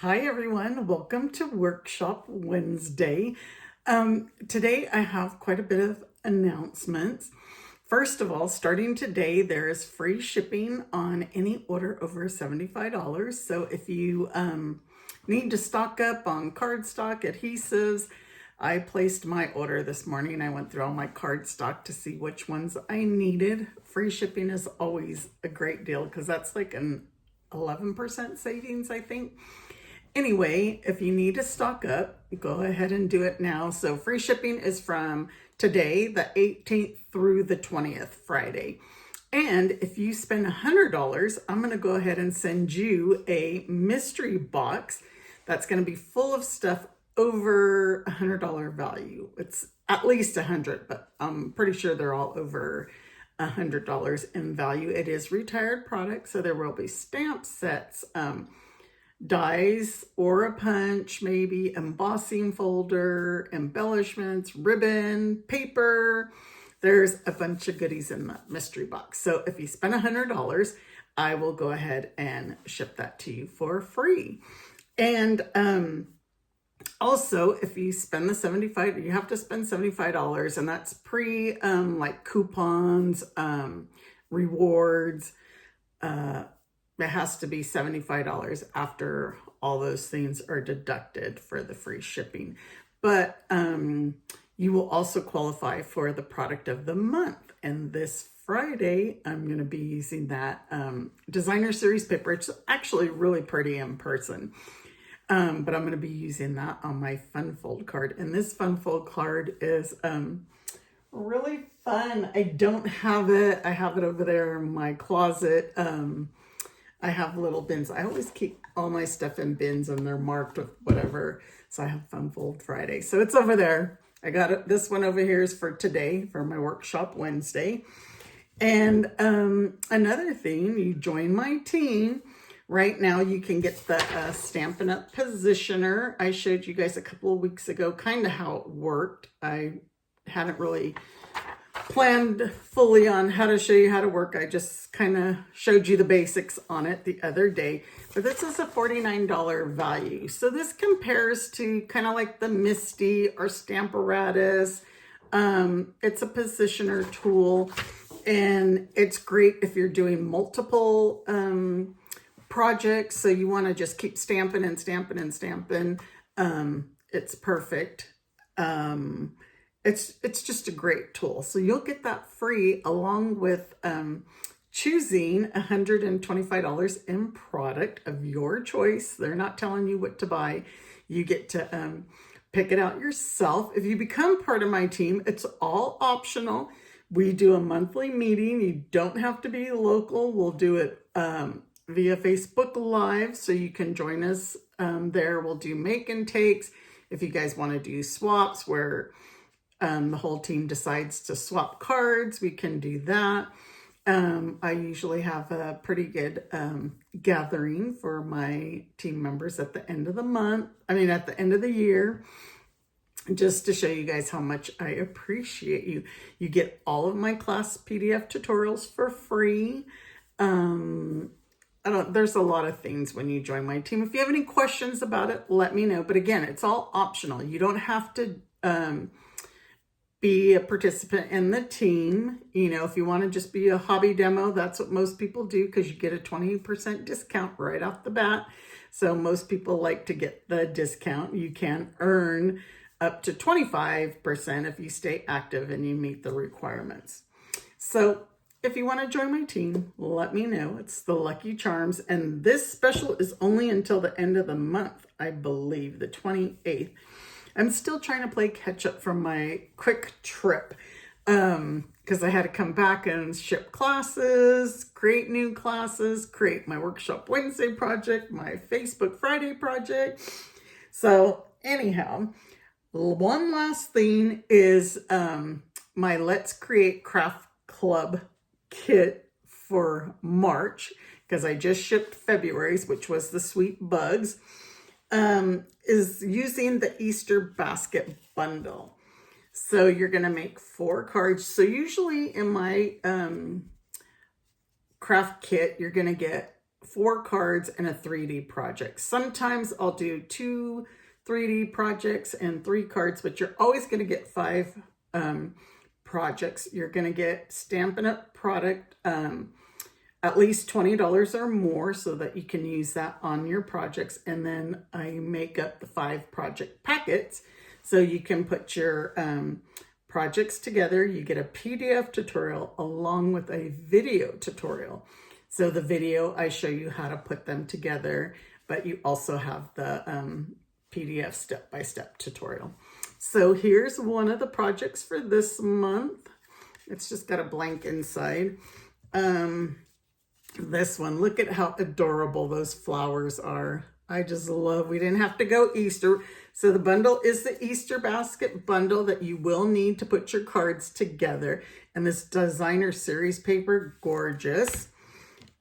Hi everyone, welcome to Workshop Wednesday. Today I have quite a bit of announcements. First of all, starting today, there is free shipping on any order over $75. So if you need to stock up on cardstock, adhesives, I placed my order this morning. I went through all my cardstock to see which ones I needed. Free shipping is always a great deal because that's like an 11% savings, I think. Anyway, if you need to stock up, go ahead and do it now. So free shipping is from today, the 18th through the 20th, Friday. And if you spend $100, I'm going to go ahead and send you a mystery box that's going to be full of stuff over $100 value. It's at least $100, but I'm pretty sure they're all over $100 in value. It is retired product, so there will be stamp sets, dies or a punch, maybe embossing folder, embellishments, ribbon, paper. There's a bunch of goodies in the mystery box. So if you spend $100, I will go ahead and ship that to you for free. And also, if you spend the $75, you have to spend $75, and that's pre like coupons, rewards. It has to be $75 after all those things are deducted for the free shipping. But you will also qualify for the product of the month. And this Friday, I'm going to be using that designer series paper. It's actually really pretty in person. But I'm going to be using that on my fun fold card. And this fun fold card is really fun. I don't have it. I have it over there in my closet. I have little bins. I always keep all my stuff in bins and they're marked with whatever. So I have Fun Fold Friday. So it's over there. I got it. This one over here is for today, for my Workshop Wednesday. And another thing, you join my team. Right now you can get the Stampin' Up! Positioner. I showed you guys a couple of weeks ago kind of how it worked. I hadn't really planned fully on how to show you how to work. I just kind of showed you the basics on it the other day, but this is a $49 value. So this compares to kind of like the Misty or Stamparatus. It's a positioner tool, and it's great if you're doing multiple projects. So you want to just keep stamping and stamping and stamping. It's perfect. It's just a great tool. So you'll get that free along with choosing $125 in product of your choice. They're not telling you what to buy. You get to pick it out yourself. If you become part of my team, it's all optional. We do a monthly meeting. You don't have to be local. We'll do it via Facebook Live, so you can join us there. We'll do make and takes. If you guys want to do swaps where the whole team decides to swap cards, we can do that. I usually have a pretty good gathering for my team members at the end of the month. At the end of the year, just to show you guys how much I appreciate you. You get all of my class PDF tutorials for free. There's a lot of things when you join my team. If you have any questions about it, let me know. But again, it's all optional. You don't have to be a participant in the team. If you want to just be a hobby demo, that's what most people do, because you get a 20% discount right off the bat. So most people like to get the discount. You can earn up to 25% if you stay active and you meet the requirements. So if you want to join my team, let me know. It's the Lucky Charms. And this special is only until the end of the month, I believe, the 28th. I'm still trying to play catch up from my quick trip because I had to come back and ship classes, create new classes, create my Workshop Wednesday project, my Facebook Friday project. So anyhow, one last thing is my Let's Create Craft Club kit for March, because I just shipped February's, which was the Sweet Bugs. Is using the Easter basket bundle. So you're going to make 4 cards. So usually in my craft kit, you're going to get 4 cards and a 3D project. Sometimes I'll do 2 3D projects and 3 cards, but you're always going to get 5 projects. You're going to get Stampin' Up! Product at least $20 or more so that you can use that on your projects. And then I make up the 5 project packets so you can put your projects together. You get a PDF tutorial along with a video tutorial. So the video, I show you how to put them together, but you also have the PDF step-by-step tutorial. So here's one of the projects for this month. It's just got a blank inside. This one, look at how adorable those flowers are. I just love, we didn't have to go Easter. So the bundle is the Easter basket bundle that you will need to put your cards together. And this designer series paper, gorgeous.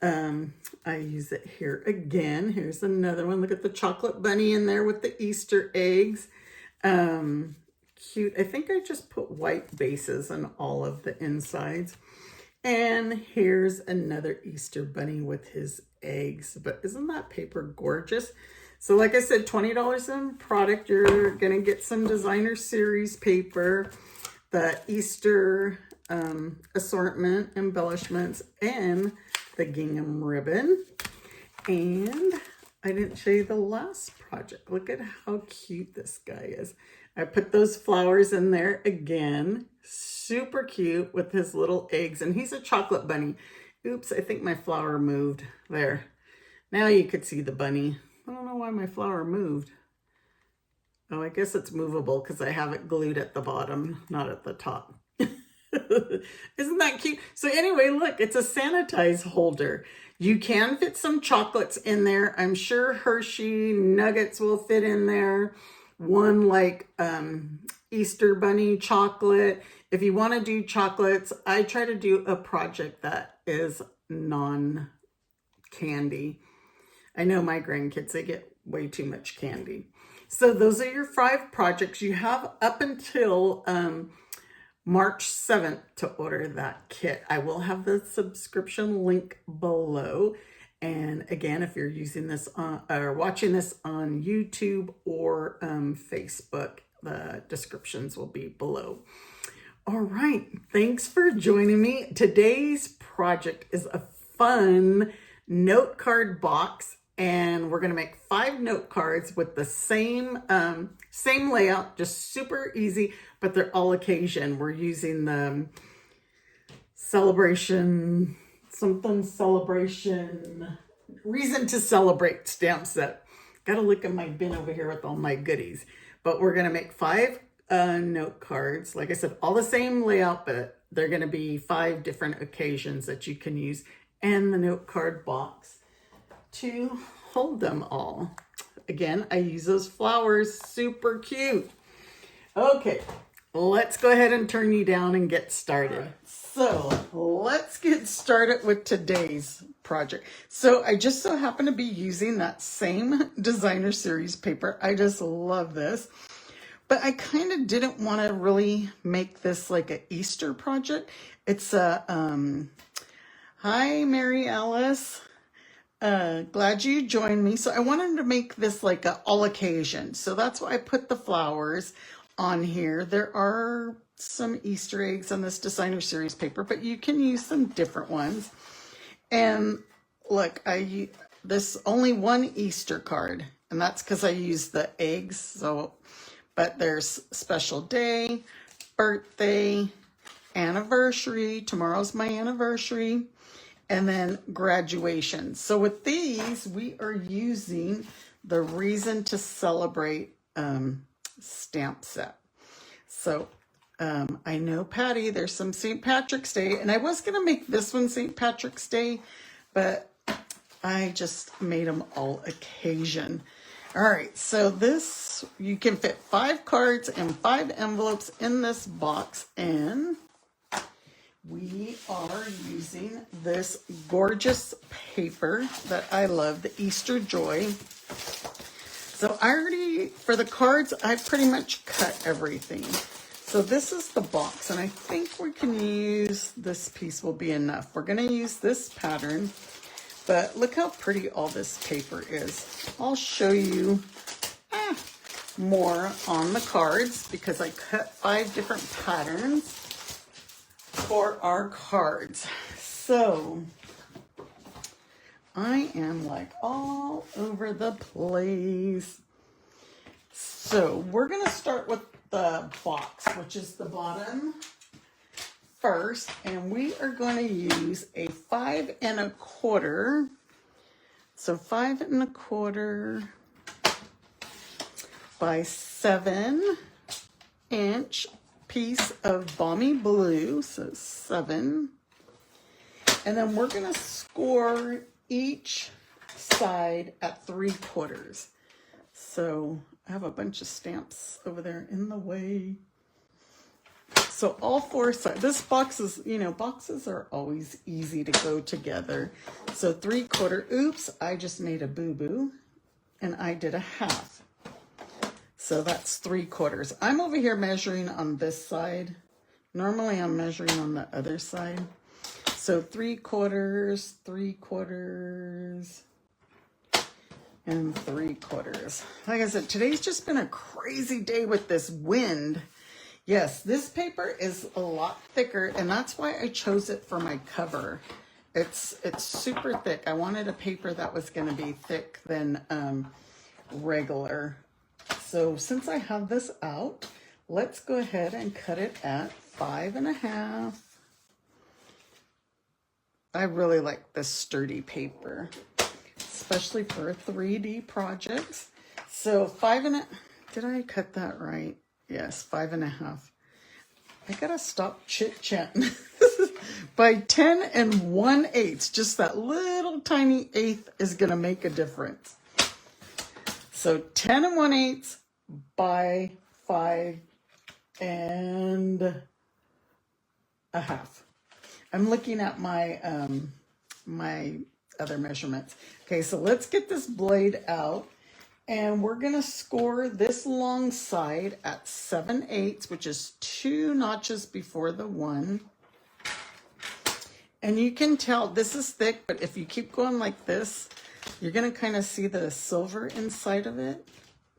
I use it here again. Here's another one. Look at the chocolate bunny in there with the Easter eggs. Cute. I think I just put white bases on all of the insides. And here's another Easter bunny with his eggs. But isn't that paper gorgeous? So like I said, $20 in product. You're going to get some designer series paper, the Easter assortment, embellishments, and the gingham ribbon. And I didn't show you the last project. Look at how cute this guy is. I put those flowers in there again. Super cute with his little eggs. And he's a chocolate bunny. Oops, I think my flower moved. There. Now you could see the bunny. I don't know why my flower moved. Oh, I guess it's movable because I have it glued at the bottom, not at the top. Isn't that cute? So anyway, look, it's a sanitize holder. You can fit some chocolates in there. I'm sure Hershey nuggets will fit in there. One like Easter bunny chocolate. If you want to do chocolates, I try to do a project that is non-candy. I know my grandkids, they get way too much candy. So those are your 5 projects. You have up until March 7th to order that kit. I will have the subscription link below. And again, if you're using this on, or watching this on YouTube or Facebook, the descriptions will be below. All right, thanks for joining me. Today's project is a fun note card box, and we're gonna make 5 note cards with the same layout, just super easy, but they're all occasion. We're using the celebration, reason to celebrate stamp set. Gotta look at my bin over here with all my goodies. But we're gonna make 5 note cards. Like I said, all the same layout, but they're gonna be 5 different occasions that you can use, and the note card box to hold them all. Again, I use those flowers, super cute. Okay, let's go ahead and turn you down and get started. So let's get started with today's project. So I just so happen to be using that same designer series paper. I just love this. But I kind of didn't want to really make this like an Easter project. It's a, hi, Mary Alice. Glad you joined me. So I wanted to make this like a all occasion. So that's why I put the flowers on here. There are some Easter eggs on this designer series paper, but you can use some different ones. And look, this only one Easter card, and that's because I used the eggs. So, but there's special day, birthday, anniversary. Tomorrow's my anniversary. And then graduation. So with these, we are using the Reason to Celebrate stamp set. So I know, Patty, there's some St. Patrick's Day, and I was going to make this one St. Patrick's Day, but I just made them all occasion. All right, so this, you can fit 5 cards and 5 envelopes in this box, and we are using this gorgeous paper that I love, the Easter Joy. So I already, for the cards, I pretty much cut everything. So this is the box, and I think we can use, this piece will be enough. We're gonna use this pattern, But look how pretty all this paper is. I'll show you more on the cards because I cut 5 different patterns for our cards. So I am like all over the place. So we're going to start with the box, which is the bottom first, and we are going to use a 5 1/4. So 5 1/4 by 7-inch piece of balmy blue, so 7. And then we're going to score each side at 3/4. So I have a bunch of stamps over there in the way. So all 4 sides, this box is, you know, boxes are always easy to go together. So 3/4, oops, I just made a boo-boo and I did a half. So that's 3/4. I'm over here measuring on this side. Normally I'm measuring on the other side. So 3/4, 3/4, and 3/4. Like I said, today's just been a crazy day with this wind. Yes, this paper is a lot thicker, and that's why I chose it for my cover. It's super thick. I wanted a paper that was going to be thick than regular. So since I have this out, let's go ahead and cut it at 5 1/2. I really like this sturdy paper, especially for 3D projects. So 5 1/2, did I cut that right? Yes, 5 1/2. I gotta stop chit-chatting. By 10 1/8, just that little tiny eighth is gonna make a difference. So 10 1/8 by 5 1/2. I'm looking at my my other measurements. Okay, so let's get this blade out, and we're gonna score this long side at 7/8, which is 2 notches before the 1. And you can tell this is thick, but if you keep going like this, you're gonna kind of see the silver inside of it.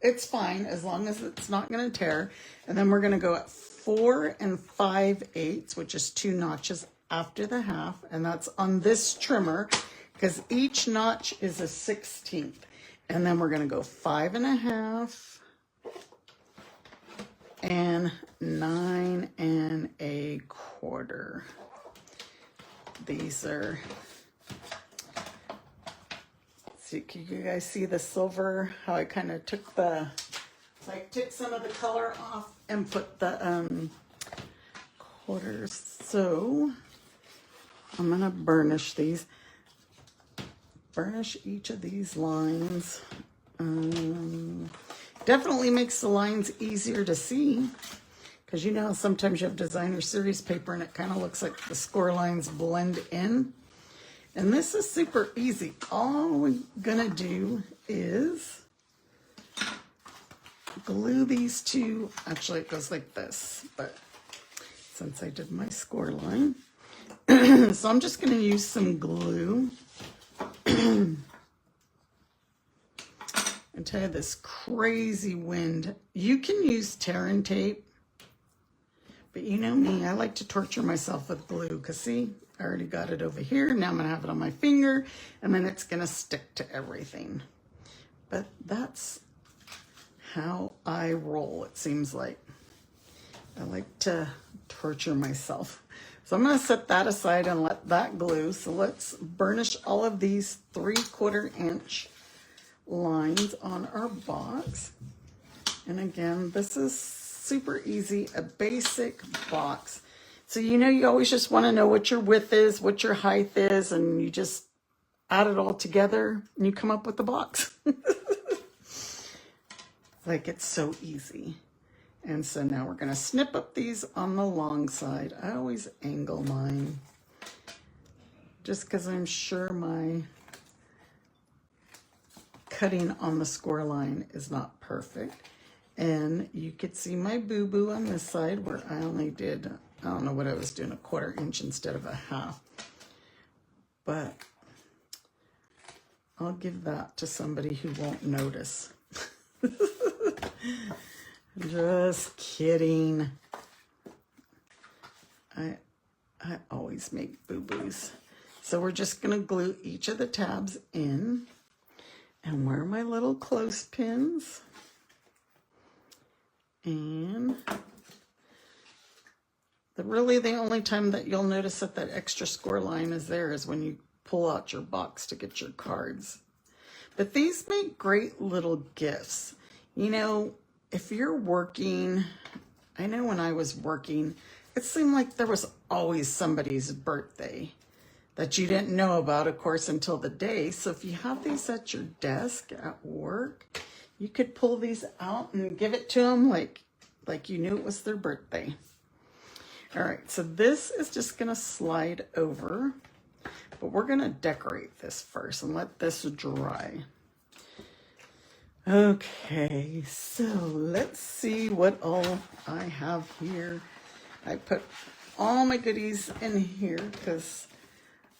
It's fine as long as it's not gonna tear. And then we're gonna go at 4 5/8, which is 2 notches after the half, and that's on this trimmer because each notch is a 1/16. And then we're going to go 5 1/2 and 9 1/4. These are, see, can you guys see the silver? How I kind of took the, like, took some of the color off and put the quarters. So I'm going to burnish these. Burnish each of these lines. Definitely makes the lines easier to see, because you know sometimes you have designer series paper and it kind of looks like the score lines blend in. And this is super easy. All we're gonna do is glue these two. Actually, it goes like this, but since I did my score line, so I'm just gonna use some glue. I tell you, this crazy wind. You can use tear and tape, but you know me, I like to torture myself with glue, because see, I already got it over here. Now I'm gonna have it on my finger, and then it's gonna stick to everything. But that's how I roll, it seems like. I like to torture myself. So I'm gonna set that aside and let that glue. So let's burnish all of these 3/4 inch lines on our box. And again, this is super easy, a basic box. So you know, you always just want to know what your width is, what your height is, and you just add it all together and you come up with the box. Like, it's so easy. And so now we're going to snip up these on the long side. I always angle mine just because I'm sure my cutting on the score line is not perfect. And you could see my boo-boo on this side where I only did, I don't know what I was doing, 1/4 inch instead of a half. But I'll give that to somebody who won't notice. Just kidding. I always make boo-boos. So we're just going to glue each of the tabs in. And where are my little clothespins? And really the only time that you'll notice that that extra score line is there is when you pull out your box to get your cards. But these make great little gifts. You know, if you're working, I know when I was working, it seemed like there was always somebody's birthday that you didn't know about, of course, until the day. So if you have these at your desk at work, you could pull these out and give it to them like you knew it was their birthday. All right, so this is just gonna slide over, but we're gonna decorate this first and let this dry. Okay, so let's see what all I have here. I put all my goodies in here because,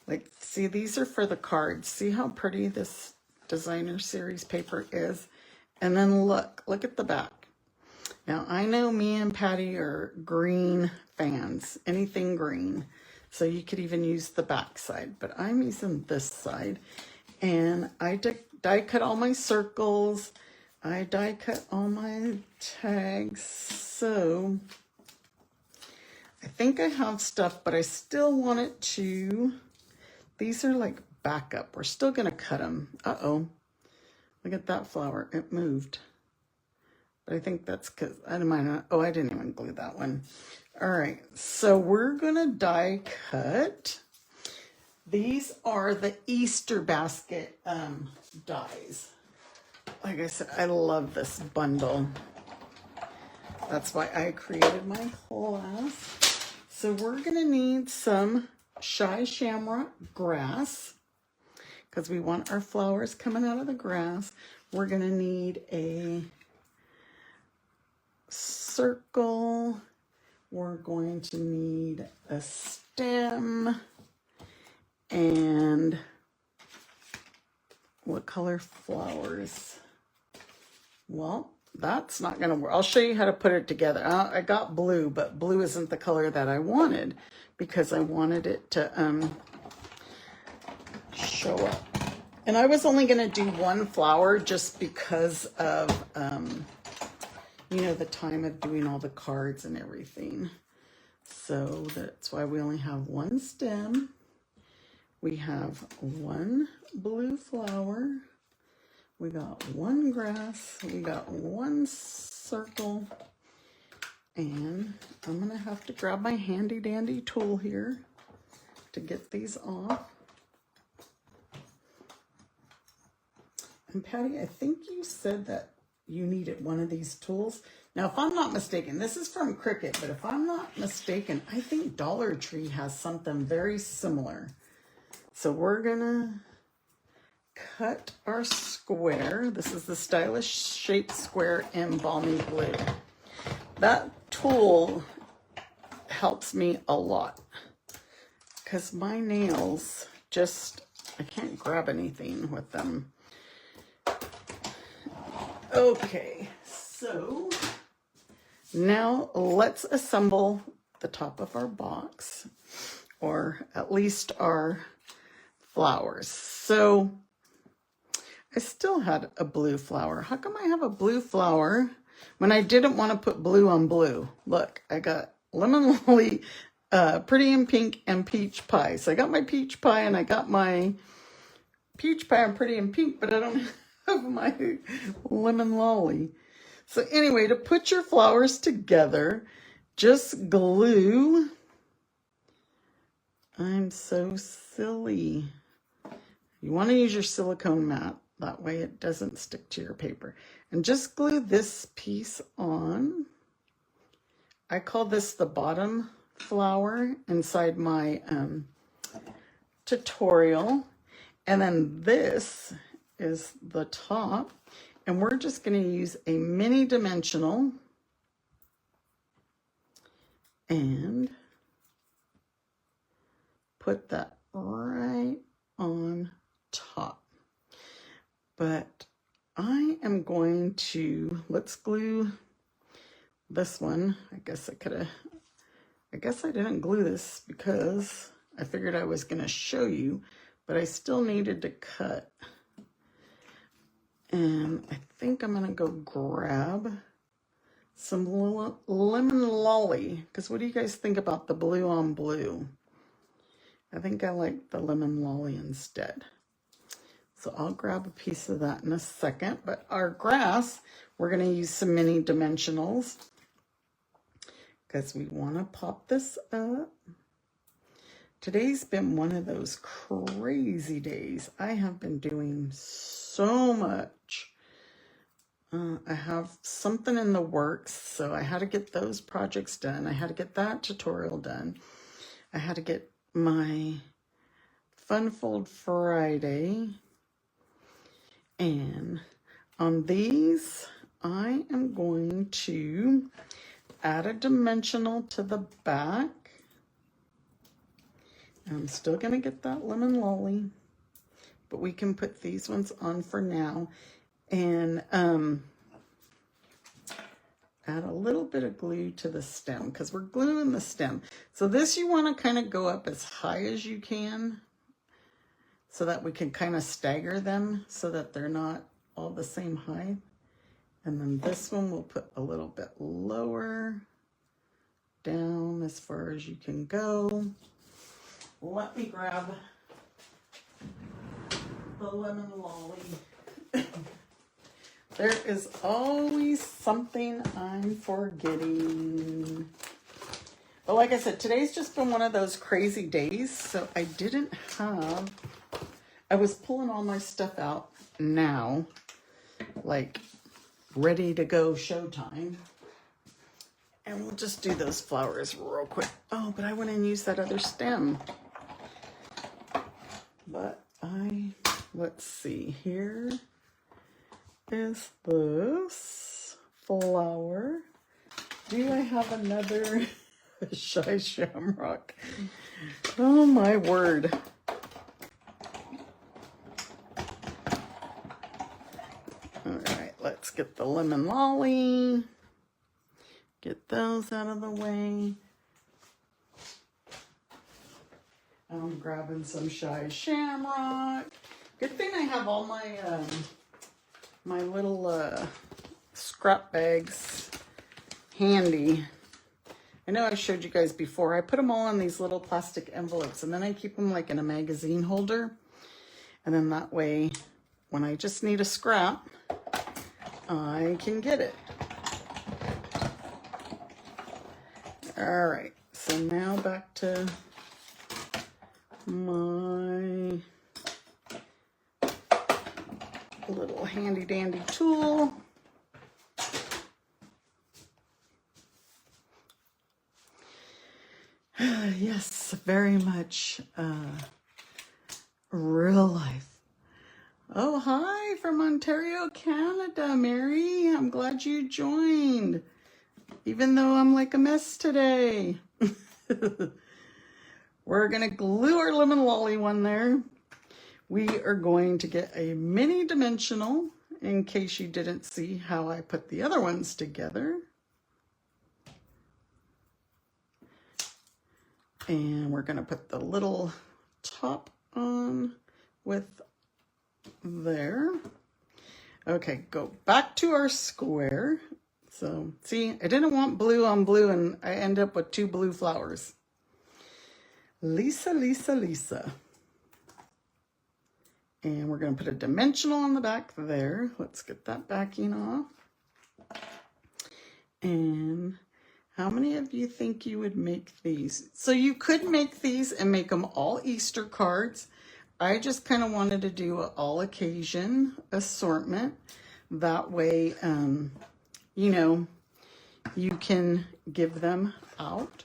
like, see, these are for the cards. See how pretty this designer series paper is? And then look at the back. Now, I know me and Patty are green fans, anything green. So you could even use the back side, but I'm using this side. And I die cut all my circles. I die cut all my tags. So I think I have stuff, but I still want it to, these are like backup. We're still gonna cut them. Uh-oh, look at that flower, it moved. But I think that's because, I didn't even glue that one. All right, so we're gonna die cut. These are the Easter basket dies. Like I said, I love this bundle. That's why I created my class. So we're gonna need some Shy Shamrock grass because we want our flowers coming out of the grass. We're gonna need a circle. We're going to need a stem. And what color flowers? Well, that's not gonna work. I'll show you how to put it together. I got blue, but blue isn't the color that I wanted because I wanted it to show up. And I was only gonna do one flower just because of you know, the time of doing all the cards and everything. So that's why we only have one stem. We have one blue flower. We got one grass. We got one circle. And I'm gonna have to grab my handy dandy tool here to get these off. And Patty, I think you said that you needed one of these tools. Now, if I'm not mistaken, this is from Cricut, but if I'm not mistaken, I think Dollar Tree has something very similar. So we're gonna cut our square. This is the Stylish Shape Square in Balmy Blue. That tool helps me a lot because my nails just, I can't grab anything with them. Okay, so now let's assemble the top of our box, or at least our flowers. So I still had a blue flower. How come I have a blue flower when I didn't want to put blue on blue? Look, I got lemon lily, pretty in pink, and peach pie. So I got my peach pie and I got my peach pie and pretty in pink, but I don't have my lemon lolly. So anyway, to put your flowers together, just glue. I'm so silly. You want to use your silicone mat. That way it doesn't stick to your paper. And just glue this piece on. I call this the bottom flower inside my tutorial. And then this is the top. And we're just going to use a mini dimensional and put that right on top. But I am going to, let's glue this one. I guess I didn't glue this because I figured I was going to show you, but I still needed to cut. And I think I'm going to go grab some lemon lolly, because what do you guys think about the blue on blue? I think I like the lemon lolly instead. So I'll grab a piece of that in a second. But our grass, we're going to use some mini dimensionals because we want to pop this up. Today's been one of those crazy days. I have been doing so much. I have something in the works, so I had to get those projects done. I had to get that tutorial done. I had to get my Fun Fold Friday. And on these, I am going to add a dimensional to the back. I'm still going to get that lemon lolly, but we can put these ones on for now. And add a little bit of glue to the stem because we're gluing the stem. So this you want to kind of go up as high as you can so that we can kind of stagger them so that they're not all the same height. And then this one we'll put a little bit lower down as far as you can go. Let me grab the lemon lolly. There is always something I'm forgetting. But like I said, today's just been one of those crazy days, so I didn't have, I was pulling all my stuff out now, like ready to go showtime. And we'll just do those flowers real quick. Oh, but I went and used that other stem. But let's see here. Is this flower? Do I have another shy shamrock? Oh my word. All right, let's get the lemon lolly. Get those out of the way. I'm grabbing some shy shamrock. Good thing I have all my my little scrap bags handy. I know I showed you guys before. I put them all in these little plastic envelopes and then I keep them like in a magazine holder. And then that way, when I just need a scrap, I can get it. All right, so now back to my little handy dandy tool. Yes, very much real life. Oh, hi from Ontario, Canada, Mary. I'm glad you joined, even though I'm like a mess today. We're gonna glue our lemon lolly one there. We are going to get a mini dimensional in case you didn't see how I put the other ones together. And we're going to put the little top on with there. Okay, go back to our square. So see, I didn't want blue on blue and I end up with two blue flowers. Lisa, Lisa, Lisa. And we're going to put a dimensional on the back there. Let's get that backing off. And how many of you think you would make these? So you could make these and make them all Easter cards. I just kind of wanted to do an all occasion assortment. That way, you know, you can give them out.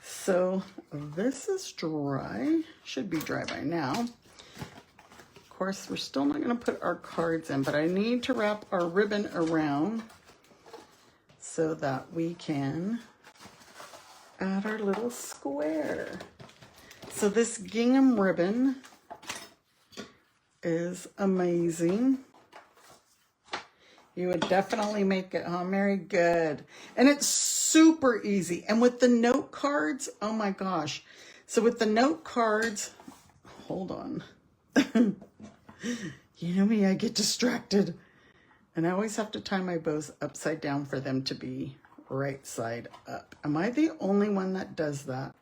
So this is dry. Should be dry by now. Of course, we're still not going to put our cards in, but I need to wrap our ribbon around so that we can add our little square. So this gingham ribbon is amazing. You would definitely make it, huh, Mary? Good. And it's super easy. And with the note cards, oh my gosh. So with the note cards, hold on. You know me, I get distracted. And I always have to tie my bows upside down for them to be right side up. Am I the only one that does that?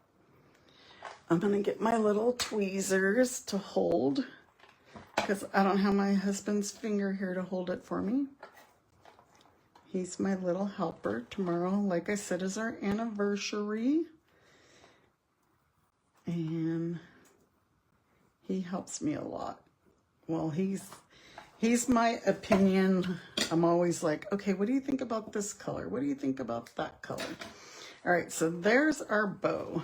I'm gonna get my little tweezers to hold because I don't have my husband's finger here to hold it for me. He's my little helper. Tomorrow, like I said, is our anniversary. And he helps me a lot. Well, he's my opinion. I'm always like, okay, what do you think about this color? What do you think about that color? All right, so there's our bow.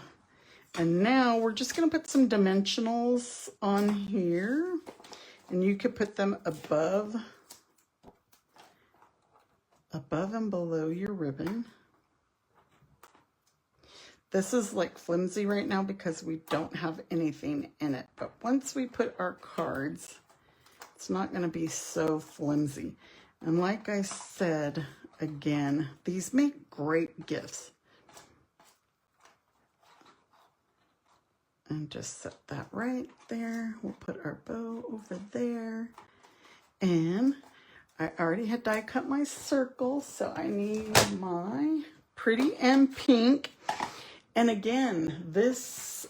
And now we're just gonna put some dimensionals on here. And you could put them above and below your ribbon. This is like flimsy right now because we don't have anything in it. But once we put our cards, it's not going to be so flimsy. And like I said, again, these make great gifts. And just set that right there. We'll put our bow over there. And I already had die cut my circle, so I need my pretty and pink. And again, this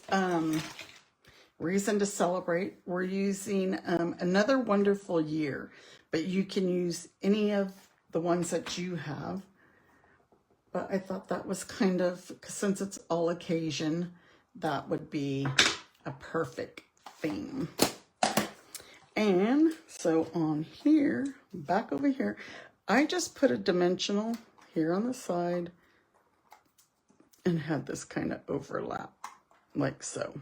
reason to celebrate, we're using Another Wonderful Year, but you can use any of the ones that you have. But I thought that was kind of, since it's all occasion, that would be a perfect theme. And so on here, back over here, I just put a dimensional here on the side and had this kind of overlap like so.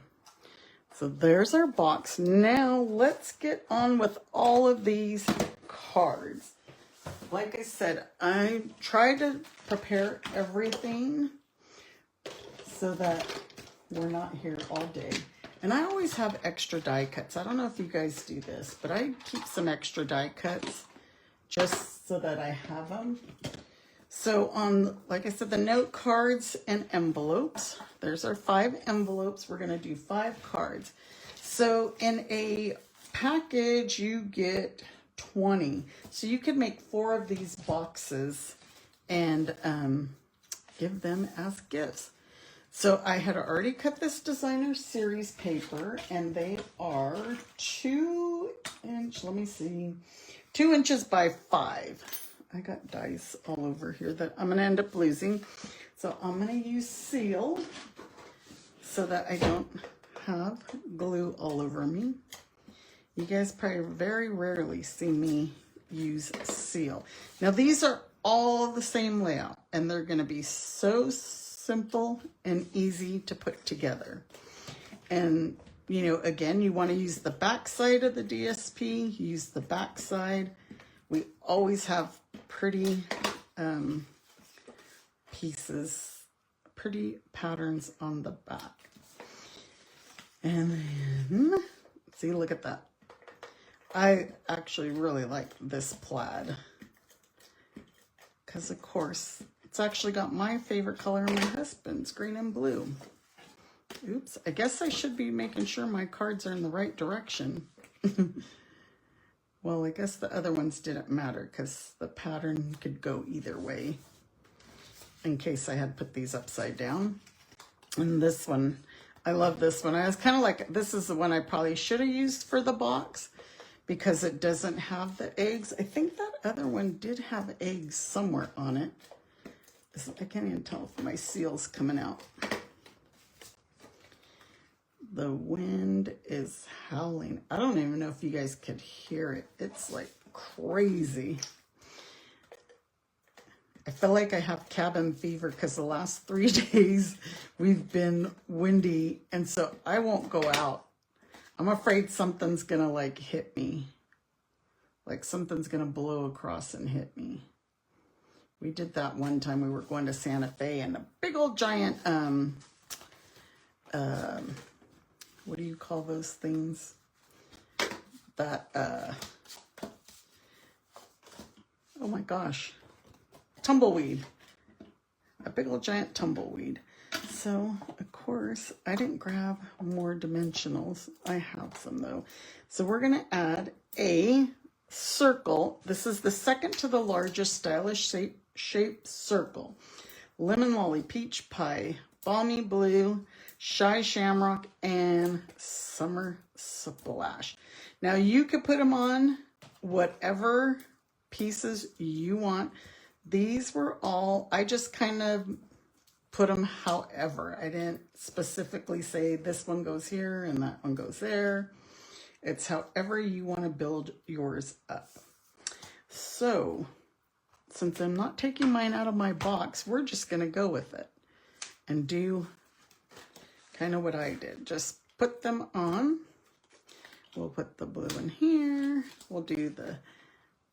So there's our box. Now let's get on with all of these cards. Like I said, I try to prepare everything so that we're not here all day. And I always have extra die cuts. I don't know if you guys do this, but I keep some extra die cuts just so that I have them. So on, like I said, the note cards and envelopes, there's our 5 envelopes. We're going to do 5 cards. So in a package, you get 20. So you could make 4 of these boxes and give them as gifts. So I had already cut this designer series paper, and they are 2 inch, let me see, 2 inches by 5. I got dice all over here that I'm going to end up losing. So I'm going to use seal so that I don't have glue all over me. You guys probably very rarely see me use seal. Now these are all the same layout, and they're going to be so simple and easy to put together. And you know, again, you want to use the back side of the DSP, use the back side. We always have pretty pieces, pretty patterns on the back. And then, see, look at that. I actually really like this plaid because, of course, it's actually got my favorite color and my husband's, green and blue. Oops, I guess I should be making sure my cards are in the right direction. Well, I guess the other ones didn't matter because the pattern could go either way in case I had put these upside down. And this one, I love this one. I was kind of like, this is the one I probably should have used for the box because it doesn't have the eggs. I think that other one did have eggs somewhere on it. I can't even tell if my seal's coming out. The wind is howling. I don't even know if you guys could hear it. It's like crazy. I feel like I have cabin fever because the last 3 days we've been windy, and so I won't go out. I'm afraid something's gonna like hit me. Like something's gonna blow across and hit me. We did that one time. We were going to Santa Fe, and a big old giant what do you call those things? That Oh my gosh. Tumbleweed. A big old giant tumbleweed. So, of course, I didn't grab more dimensionals. I have some though. So we're going to add a circle. This is the second to the largest stylish shape circle. Lemon Lolly, Peach Pie, Balmy Blue, Shy Shamrock, and Summer Splash. Now you could put them on whatever pieces you want. These were all, I just kind of put them however. I didn't specifically say this one goes here and that one goes there. It's however you want to build yours up. So, since I'm not taking mine out of my box, we're just going to go with it and do kind of what I did. Just put them on. We'll put the blue in here. We'll do the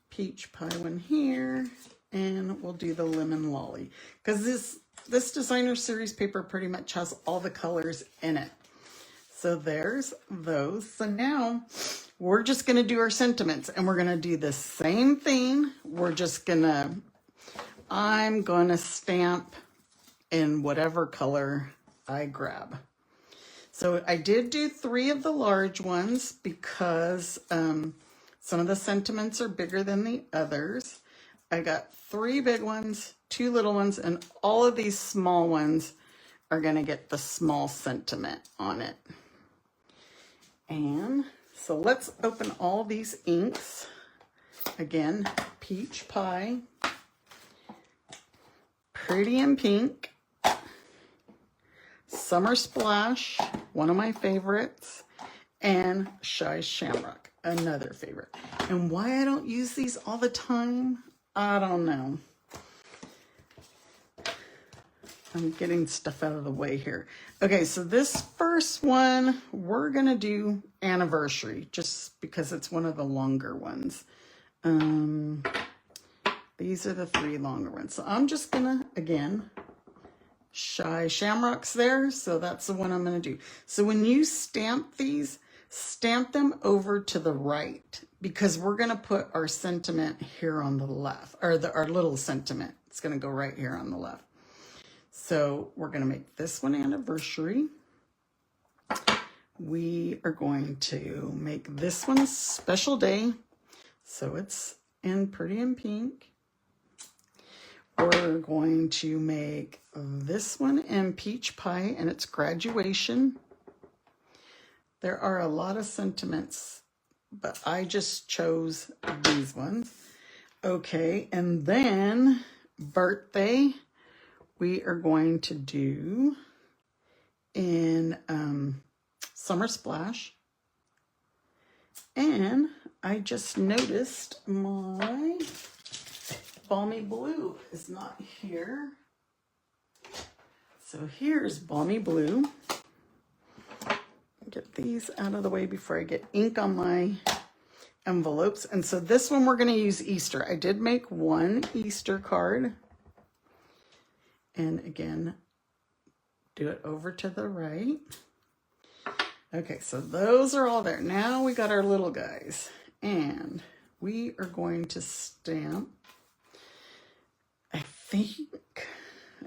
peach pie one here. And we'll do the lemon lolly. Because this designer series paper pretty much has all the colors in it. So there's those. So now we're just going to do our sentiments. And we're going to do the same thing. We're just going to, I'm going to stamp in whatever color I grab. So I did do 3 of the large ones because some of the sentiments are bigger than the others. I got 3 big ones, 2 little ones, and all of these small ones are going to get the small sentiment on it. And so let's open all these inks. Again, Peach Pie, Pretty in Pink, Summer Splash, one of my favorites, and Shy Shamrock, another favorite. And why I don't use these all the time, I don't know. I'm getting stuff out of the way here. Okay, so this first one, we're going to do Anniversary, just because it's one of the longer ones. These are the 3 longer ones. So I'm just going to, again, Shy Shamrock's there, so that's the one I'm going to do. So when you stamp these, stamp them over to the right, because we're going to put our sentiment here on the left, or our little sentiment. It's going to go right here on the left. So we're going to make this one Anniversary. We are going to make this one Special Day. So it's in Pretty in Pink. We're going to make this one in Peach Pie, and it's Graduation. There are a lot of sentiments, but I just chose these ones. Okay, and then Birthday, we are going to do in Summer Splash. And I just noticed my Balmy Blue is not here. So here's Balmy Blue. Get these out of the way before I get ink on my envelopes. And so this one we're going to use Easter. I did make one Easter card. And again, do it over to the right. Okay, so those are all there. Now we got our little guys. And we are going to stamp, I think,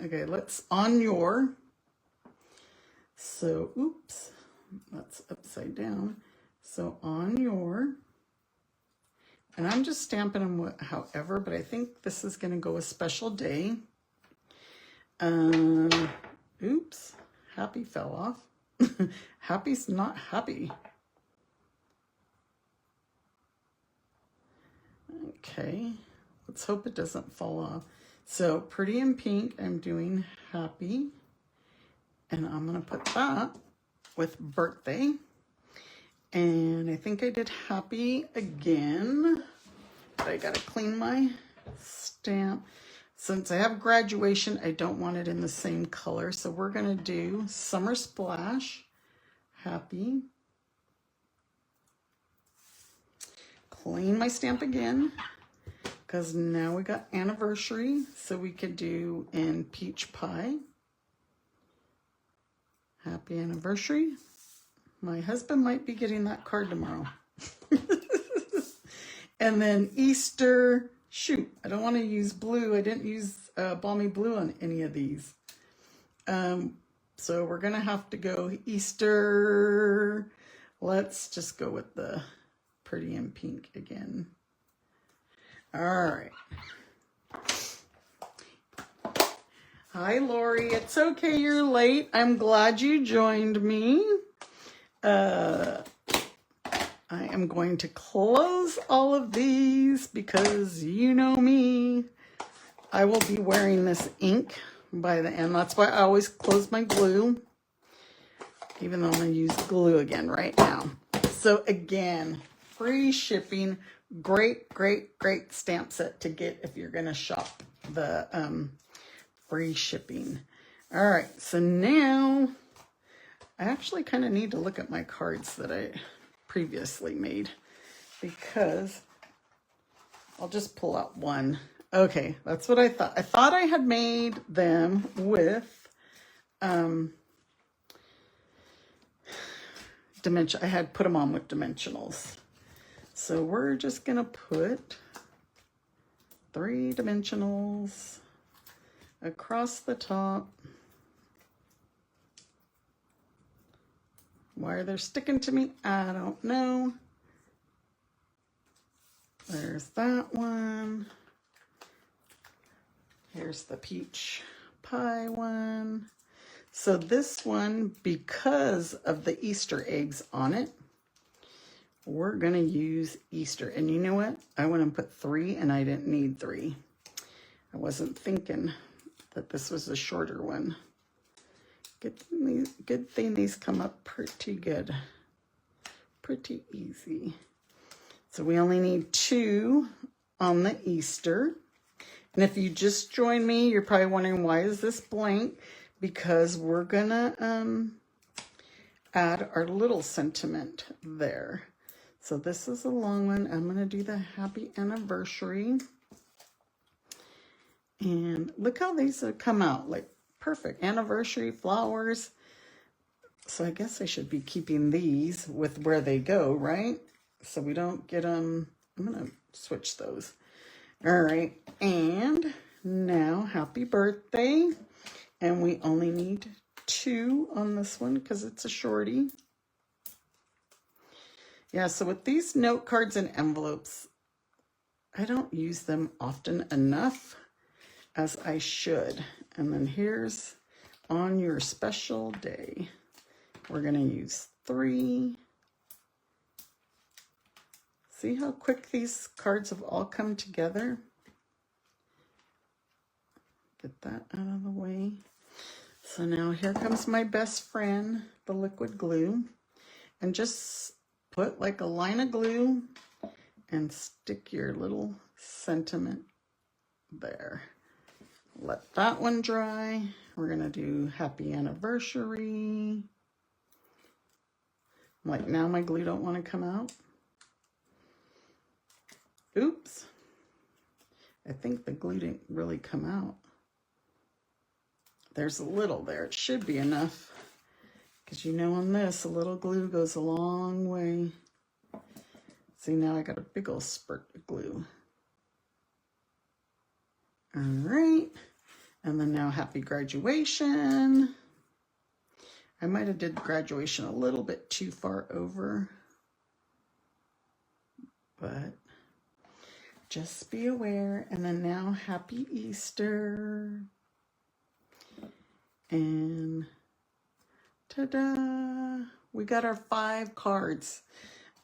okay, let's on your, so, oops, that's upside down. So on your, and I'm just stamping them however, but I think this is going to go a Special Day. Oops, Happy fell off. Happy's not happy. Okay, let's hope it doesn't fall off. So Pretty in Pink, I'm doing Happy. And I'm going to put that with Birthday. And I think I did Happy again. But I got to clean my stamp. Since I have Graduation, I don't want it in the same color. So we're going to do Summer Splash, Happy. Clean my stamp again, because now we got Anniversary. So we could do in Peach Pie, Happy Anniversary. My husband might be getting that card tomorrow. And then Easter, Shoot, I don't want to use blue. I didn't use balmy blue on any of these. So we're going to have to go Easter. Let's just go with the pretty in pink again. All right. Hi, Lori. It's okay you're late. I'm glad you joined me. I am going to close all of these because you know me. I will be wearing this ink by the end. That's why I always close my glue, even though I'm going to use glue again right now. So again, free shipping. Great, great, great stamp set to get if you're going to shop the free shipping. All right, so now I actually kind of need to look at my cards that I previously made because I'll just pull out one. Okay, that's what I thought. I thought I had made them with dimension. I had put them on with dimensionals. So we're just gonna put 3 dimensionals across the top. Why they're sticking to me, I don't know. There's that one. Here's the peach pie one. So this one, because of the Easter eggs on it, we're gonna use Easter. And you know what? I went and put 3 and I didn't need 3. I wasn't thinking that this was a shorter one. Good thing these come up pretty good. Pretty easy. So we only need 2 on the Easter. And if you just joined me, you're probably wondering, why is this blank? Because we're gonna add our little sentiment there. So this is a long one. I'm gonna do the happy anniversary. And look how these have come out, like perfect. Anniversary, flowers. So I guess I should be keeping these with where they go, right? So we don't get them, I'm gonna switch those. All right, and now happy birthday. And we only need 2 on this one because it's a shorty. Yeah, so with these note cards and envelopes, I don't use them often enough as I should. And then here's on your special day. We're gonna use 3. See how quick these cards have all come together? Get that out of the way. So now here comes my best friend, the liquid glue. And just put like a line of glue and stick your little sentiment there. Let that one dry. We're gonna do happy anniversary. Like now my glue don't want to come out. Oops. I think the glue didn't really come out. There's a little there. It should be enough. Because you know on this, a little glue goes a long way. See, now I got a big old spurt of glue. All right. And then now happy graduation. I might have did graduation a little bit too far over. But just be aware. And then now happy Easter. And ta-da! We got our 5 cards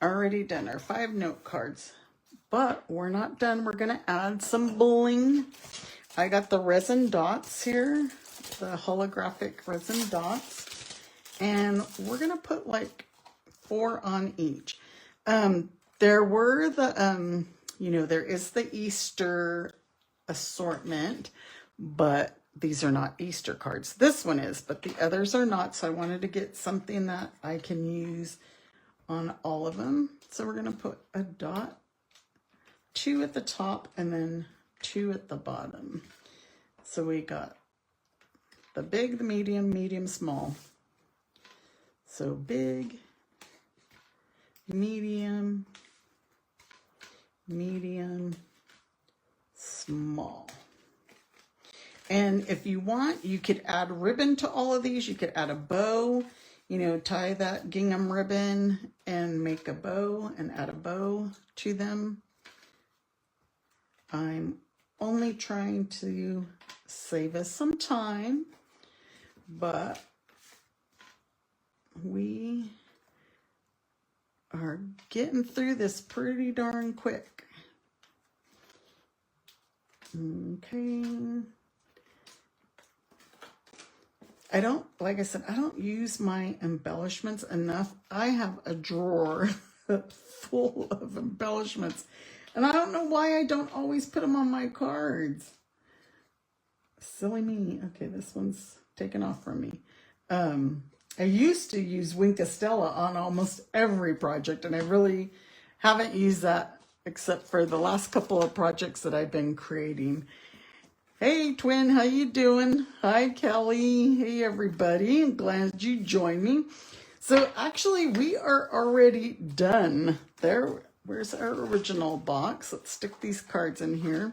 already done, our 5 note cards. But we're not done. We're gonna add some bling. I got the resin dots here, the holographic resin dots. And we're gonna put like 4 on each. There were the, there is the Easter assortment, but these are not Easter cards. This one is, but the others are not. So I wanted to get something that I can use on all of them. So we're going to put a dot, 2 at the top, and then 2 at the bottom. So we got the big, the medium, medium, small. So big, medium, medium, small. And if you want, you could add ribbon to all of these. You could add a bow, you know, tie that gingham ribbon and make a bow and add a bow to them. I'm only trying to save us some time, but we are getting through this pretty darn quick. Okay. Like I said, I don't use my embellishments enough. I have a drawer full of embellishments, and I don't know why I don't always put them on my cards. Silly me. Okay, this one's taken off from me. I used to use Wink Estella on almost every project, and I really haven't used that except for the last couple of projects that I've been creating. Hey, twin, how you doing? Hi, Kelly. Hey, everybody. I'm glad you joined me. So actually, we are already done. Where's our original box? Let's stick these cards in here.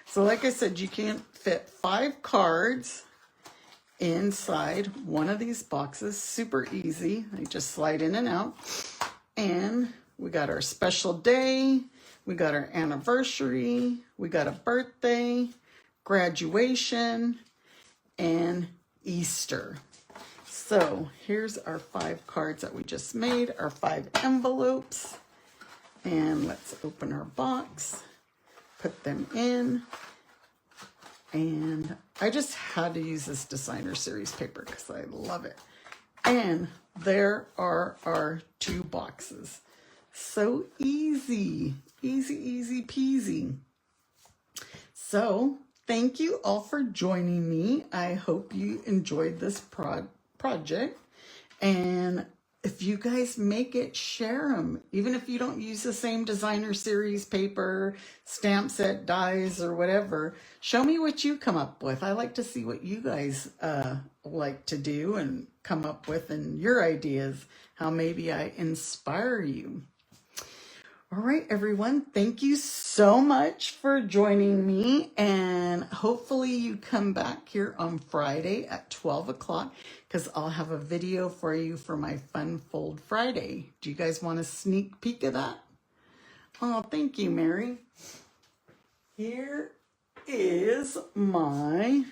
So like I said, you can fit 5 cards inside one of these boxes. Super easy. They just slide in and out. And we got our special day. We got our anniversary. We got a birthday, graduation, and Easter. So here's our 5 cards that we just made, our 5 envelopes. And let's open our box, put them in. And I just had to use this designer series paper because I love it. And there are our 2 boxes. So easy, easy, easy peasy. So thank you all for joining me. I hope you enjoyed this project. And if you guys make it, share them. Even if you don't use the same designer series paper, stamp set, dies, or whatever, show me what you come up with. I like to see what you guys like to do and come up with, and your ideas, how maybe I inspire you. All right, everyone, thank you so much for joining me, and hopefully you come back here on Friday at 12 o'clock because I'll have a video for you for my Fun Fold Friday. Do you guys want a sneak peek of that? Oh, thank you, Mary. Here is my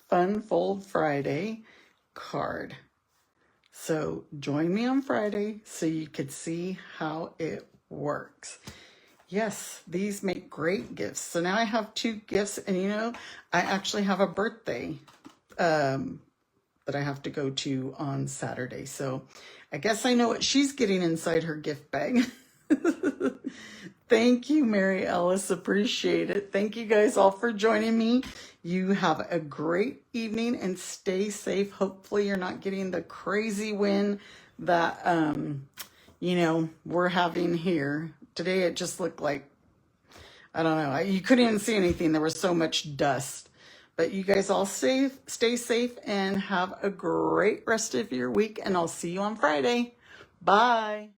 Fun Fold Friday card. So join me on Friday so you could see how it works. Yes, these make great gifts. So now I have 2 gifts, and you know, I actually have a birthday that I have to go to on Saturday. So I guess I know what she's getting inside her gift bag. Thank you, Mary Ellis. Appreciate it. Thank you guys all for joining me. You have a great evening and stay safe. Hopefully you're not getting the crazy wind that you know, we're having here. Today it just looked like, I don't know, you couldn't even see anything. There was so much dust. But you guys all stay safe, and have a great rest of your week, and I'll see you on Friday. Bye.